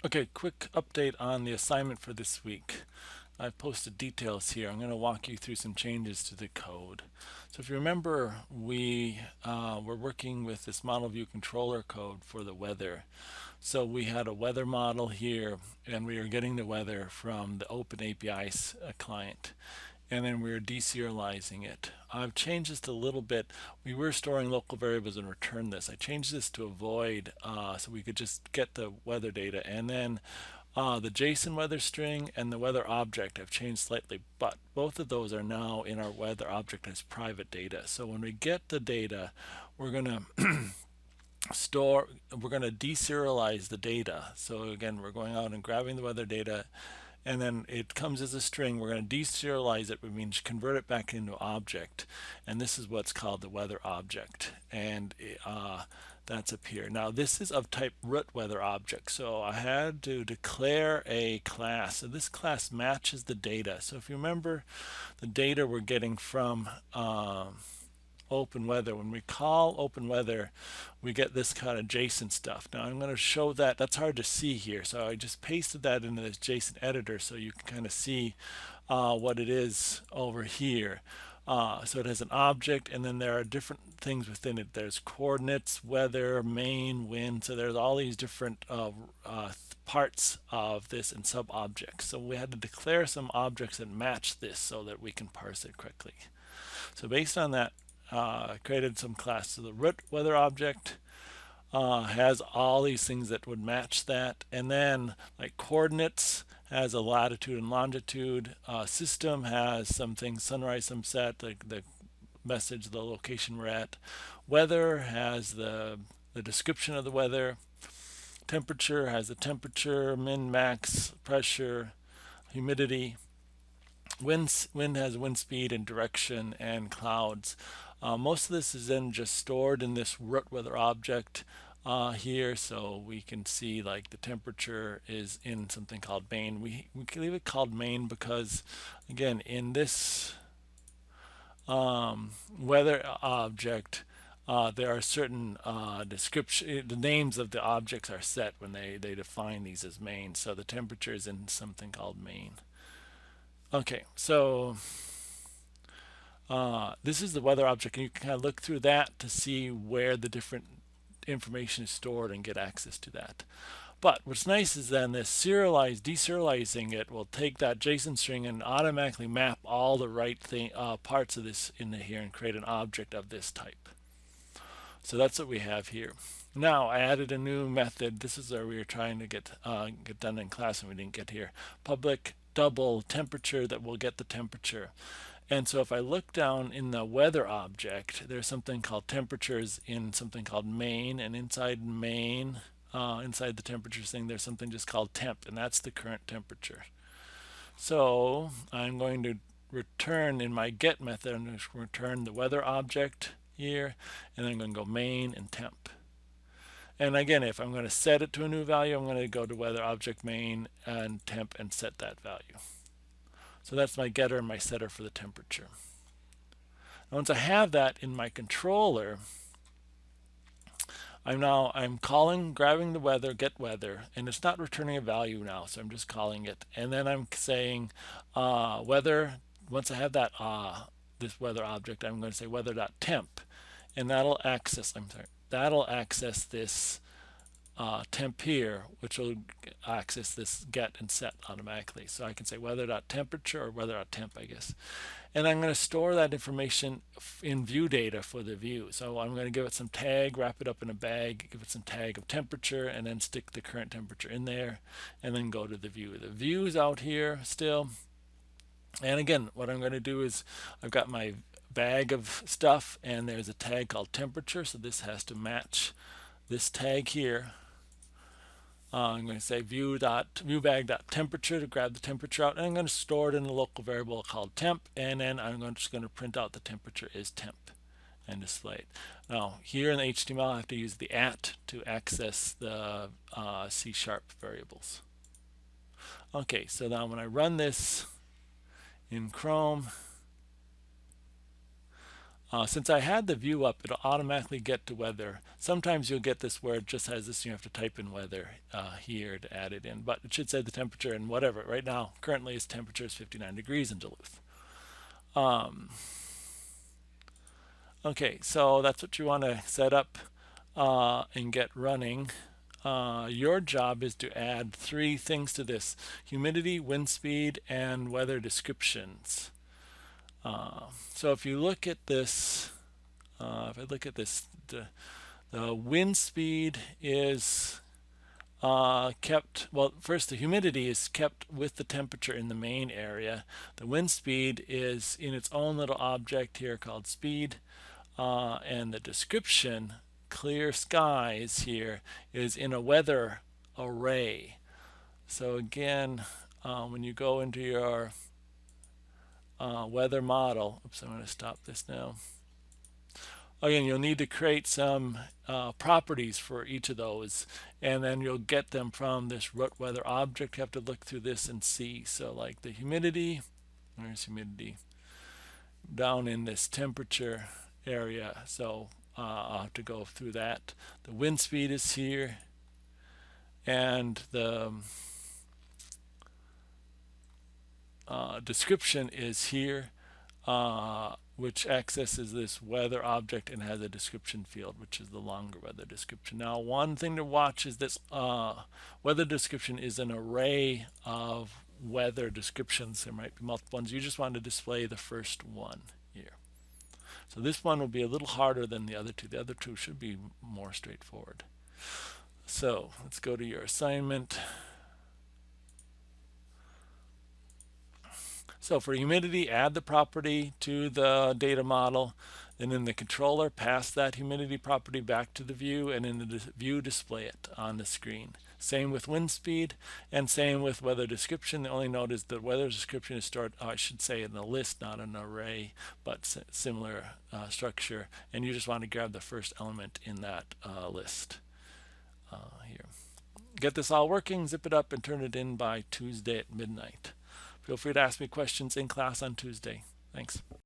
Okay, quick update on the assignment for this week. I've posted details here. I'm going to walk you through some changes to the code. So if you remember, we were working with this model view controller code for the weather. So we had a weather model here, and we were getting the weather from the Open APIs client. And then we were deserializing it. I've changed this a little bit. We were storing local variables and return this. I changed this to a void so we could just get the weather data. And then the JSON weather string and the weather object have changed slightly, but both of those are now in our weather object as private data. So when we get the data, we're going to we're going to deserialize the data. So again, we're going out and grabbing the weather data, and then it comes as a string. We're going to deserialize it, which means convert it back into object, and this is what's called the weather object, and that's up here. Now this is of type root weather object, so I had to declare a class. So this class matches the data. So if you remember, the data we're getting from open weather. When we call open weather, we get this kind of JSON stuff. Now I'm going to show that. That's hard to see here, so I just pasted that into this JSON editor so you can kind of see what it is over here. So it has an object, and then there are different things within it. There's coordinates, weather, main, wind. So there's all these different parts of this and sub-objects. So we had to declare some objects that match this so that we can parse it quickly. So based on that, created some class. So the root weather object has all these things that would match that, and then like coordinates has a latitude and longitude. System has some things, sunrise, sunset, the message, the location we're at. Weather has the description of the weather. Temperature has the temperature, min, max, pressure, humidity. Wind has wind speed and direction and clouds. Most of this is then just stored in this root weather object here, so we can see like the temperature is in something called main. We can leave it called main because, again, in this weather object, there are certain description. The names of the objects are set when they define these as main. So the temperature is in something called main. Okay, so this is the weather object, and you can kind of look through that to see where the different information is stored and get access to that. But what's nice is then this deserializing it will take that JSON string and automatically map all the right parts of this into here and create an object of this type. So that's what we have here. Now I added a new method. This is where we were trying to get done in class and we didn't get here. Public double temperature that will get the temperature. And so if I look down in the weather object, there's something called temperatures in something called main, and inside main, inside the temperatures thing, there's something just called temp, and that's the current temperature. So I'm going to return in my get method, I'm going to return the weather object here, and then I'm going to go main and temp. And again, if I'm going to set it to a new value, I'm going to go to weather object main and temp and set that value. So that's my getter and my setter for the temperature. Now once I have that in my controller, I'm grabbing the weather, get weather, and it's not returning a value now, so I'm just calling it. And then I'm saying weather. Once I have that this weather object, I'm going to say weather.temp, and that'll access. That'll access this temp here, which will access this get and set automatically. So I can say weather.temperature or weather.temp, I guess. And I'm going to store that information in view data for the view. So I'm going to give it some tag, wrap it up in a bag, give it some tag of temperature, and then stick the current temperature in there, and then go to the view. The view is out here still. And again, what I'm going to do is I've got my bag of stuff, and there's a tag called temperature, so this has to match this tag here. I'm going to say viewbag.temperature to grab the temperature out, and I'm going to store it in a local variable called temp, and then I'm just going to print out the temperature is temp and display it. Now here in the HTML I have to use the @ to access the C# variables. Okay, so now when I run this in Chrome, Since I had the view up, it'll automatically get to weather. Sometimes you'll get this where it just has this, you have to type in weather here to add it in, but it should say the temperature and whatever. Right now, currently its temperature is 59 degrees in Duluth. Okay, so that's what you want to set up and get running. Your job is to add 3 things to this: humidity, wind speed, and weather descriptions. So if you look at this, if I look at this, the wind speed is kept, well, first the humidity is kept with the temperature in the main area. The wind speed is in its own little object here called speed, and the description, clear skies, here is in a weather array. So again, when you go into your weather model, oops, I'm going to stop this now. Again, you'll need to create some properties for each of those, and then you'll get them from this root weather object. You have to look through this and see. So like the humidity, where's humidity? Down in this temperature area. So I'll have to go through that. The wind speed is here, and the description is here, which accesses this weather object and has a description field, which is the longer weather description. Now, one thing to watch is this weather description is an array of weather descriptions. There might be multiple ones. You just want to display the first one here. So this one will be a little harder than the other 2. The other 2 should be more straightforward. So let's go to your assignment. So for humidity, add the property to the data model. Then in the controller, pass that humidity property back to the view, and in the view, display it on the screen. Same with wind speed, and same with weather description. The only note is the weather description is stored, I should say, in a list, not an array, but similar structure. And you just want to grab the first element in that list here. Get this all working, zip it up, and turn it in by Tuesday at midnight. Feel free to ask me questions in class on Tuesday. Thanks.